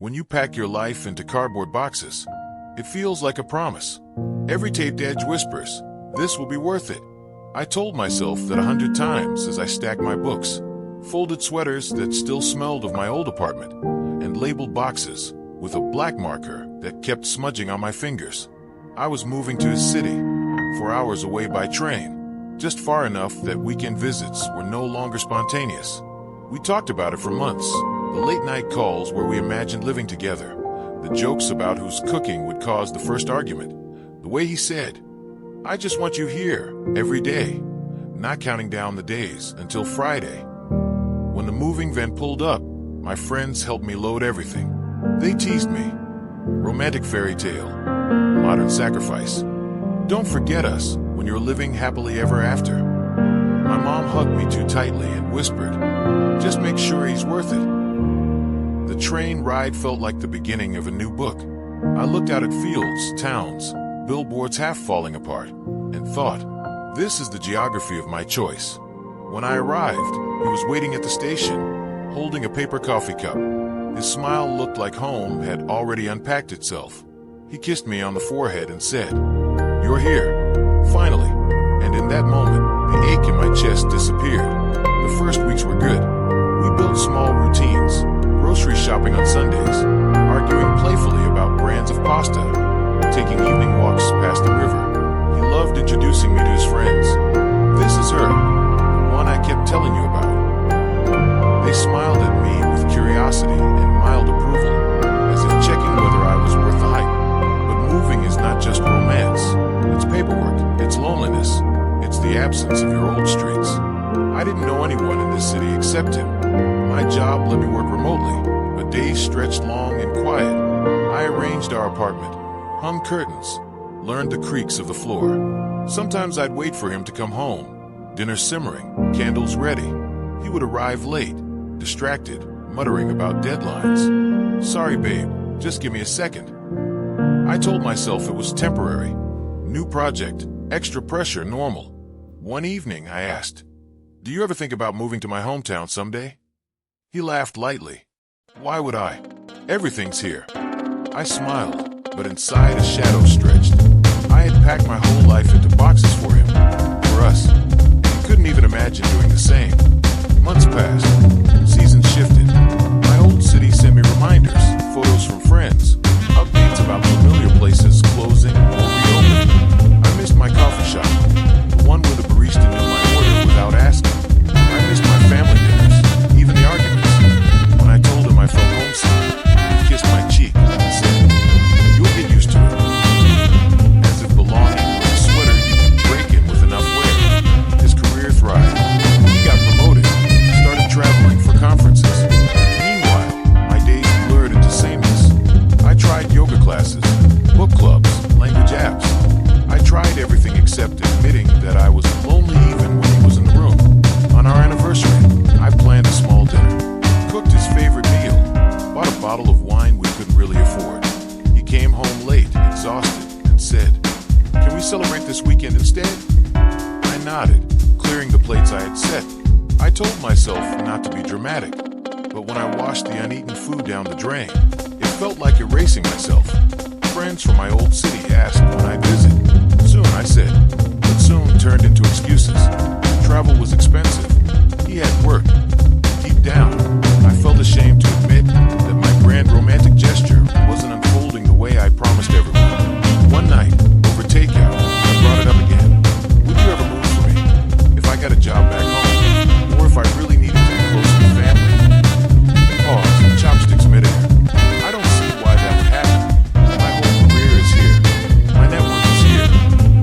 When you pack your life into cardboard boxes, it feels like a promise. Every taped edge whispers, "This will be worth it." I told myself that 100 times as I stacked my books, folded sweaters that still smelled of my old apartment, and labeled boxes with a black marker that kept smudging on my fingers. I was moving to a city, 4 hours away by train, just far enough that weekend visits were no longer spontaneous. We talked about it for months. The late-night calls where we imagined living together. The jokes about whose cooking would cause the first argument. The way he said, "I just want you here, every day," not counting down the days until Friday. When the moving van pulled up, my friends helped me load everything. They teased me. Romantic fairy tale. Modern sacrifice. Don't forget us when you're living happily ever after. My mom hugged me too tightly and whispered, "Just make sure he's worth it." The train ride felt like the beginning of a new book. I looked out at fields, towns, billboards half falling apart, and thought, this is the geography of my choice. When I arrived, he was waiting at the station, holding a paper coffee cup. His smile looked like home had already unpacked itself. He kissed me on the forehead and said, "You're here, finally." And in that moment, the ache in my chest disappeared. The first weeks were good. We built small routines, grocery shopping on Sundays, arguing playfully about brands of pasta, taking evening walks past the river. He loved introducing me to his friends. "This is her, the one I kept telling you about." They smiled at me with curiosity and mild approval, as if checking whether I was worth the hype. But moving is not just romance. It's paperwork, it's loneliness, it's the absence of your old streets. I didn't know anyone in this city except him. My job let me work remotely, but days stretched long and quiet. I arranged our apartment, hung curtains, learned the creaks of the floor. Sometimes I'd wait for him to come home, dinner simmering, candles ready. He would arrive late, distracted, muttering about deadlines. "Sorry, babe, just give me a second." I told myself it was temporary. New project, extra pressure, normal. One evening, I asked, "Do you ever think about moving to my hometown someday?" He laughed lightly. "Why would I? Everything's here." I smiled, but inside a shadow stretched. I had packed my whole life into boxes for him, for us. He couldn't even imagine doing the same. Months passed. Seasons shifted. My old city sent me reminders, photos from friends, updates about familiar places closing or reopening. I missed my coffee shop, the one where the barista knew my order without asking. I missed my family dinners, even the arguments. When I told him I felt homesick, he kissed my cheek and said, "You'll get used to it." As if belonging was a sweater you could break in with enough wear. His career thrived. He got promoted, started traveling for conferences. Meanwhile, my days blurred into sameness. I tried yoga classes, book clubs, language apps. I tried everything except admitting that I was lonely even when he was in the room. On our anniversary, I planned a small dinner, cooked his favorite meal, bought a bottle of wine we couldn't really afford. He came home late, exhausted, and said, "Can we celebrate this weekend instead?" I nodded, clearing the plates I had set. I told myself not to be dramatic, but when I washed the uneaten food down the drain, it felt like erasing myself. Friends from my old city asked when I'd visit. Soon, I said, but soon turned into excuses. Travel was expensive. He had work. Deep down, I felt ashamed to admit that my grand romantic gesture wasn't unfolding the way I promised everyone. One night, over takeout, I brought it up again. "Would you ever move for me? If I got a job back home? Or if I really needed to be closer to family?" Pause, chopsticks midair. I don't see why that would happen. My whole career is here. My network is here.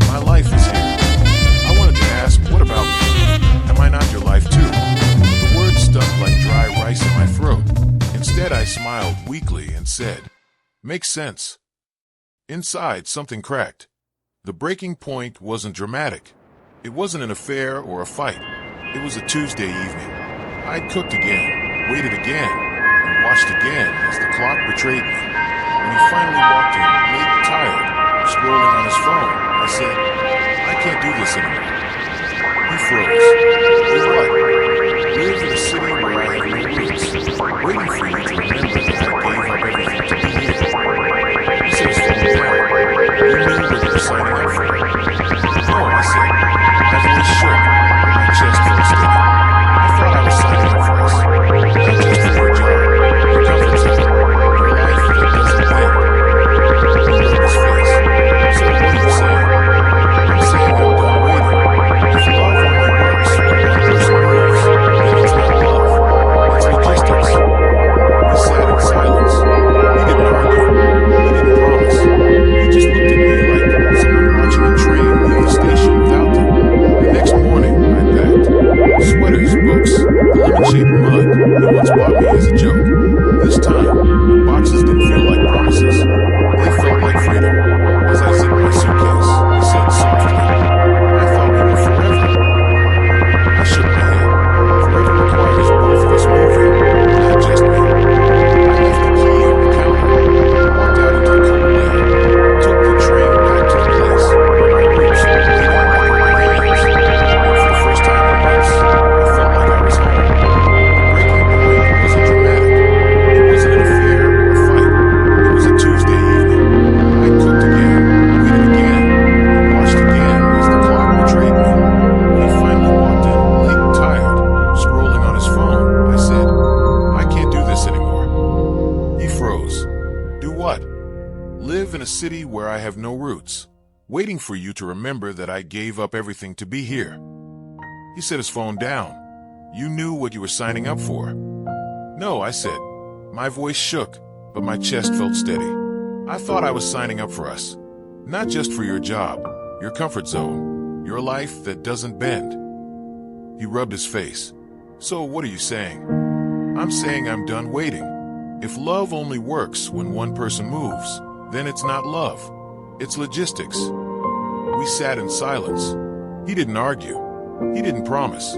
My life is here. I wanted to ask, what about me? Am I not your life too? But the words stuck like dry rice in my throat. Instead, I smiled weakly and said, "Makes sense." Inside, something cracked. The breaking point wasn't dramatic. It wasn't an affair or a fight. It was a Tuesday evening. I'd cooked again, waited again, and watched again as the clock betrayed me. When he finally walked in, late and tired, scrolling on his phone, I said, "I can't do this anymore." He froze. "You're right. Live in a city where I have no roots, waiting for you to remember that I gave up everything." what? Live in a city where I have no roots, waiting for you to remember that I gave up everything to be here. He set his phone down. You knew what you were signing up for. No, I said. My voice shook, but my chest felt steady. I thought I was signing up for us. Not just for your job, your comfort zone, your life that doesn't bend. He rubbed his face. So what are you saying? I'm saying I'm done waiting. If love only works when one person moves, then it's not love. It's logistics. We sat in silence. He didn't argue. He didn't promise.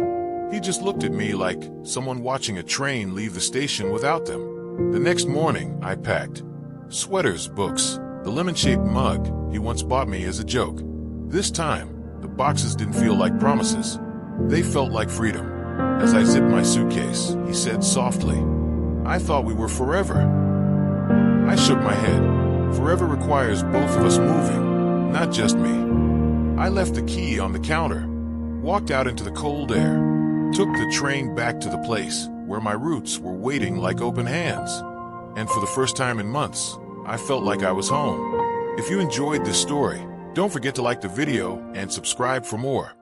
He just looked at me like someone watching a train leave the station without them. The next morning, I packed. Sweaters, books, the lemon-shaped mug he once bought me as a joke. This time, the boxes didn't feel like promises. They felt like freedom. As I zipped my suitcase, he said softly, I thought we were forever. I shook my head. Forever requires both of us moving, not just me. I left the key on the counter, walked out into the cold air, took the train back to the place where my roots were waiting like open hands. And for the first time in months, I felt like I was home. If you enjoyed this story, don't forget to like the video and subscribe for more.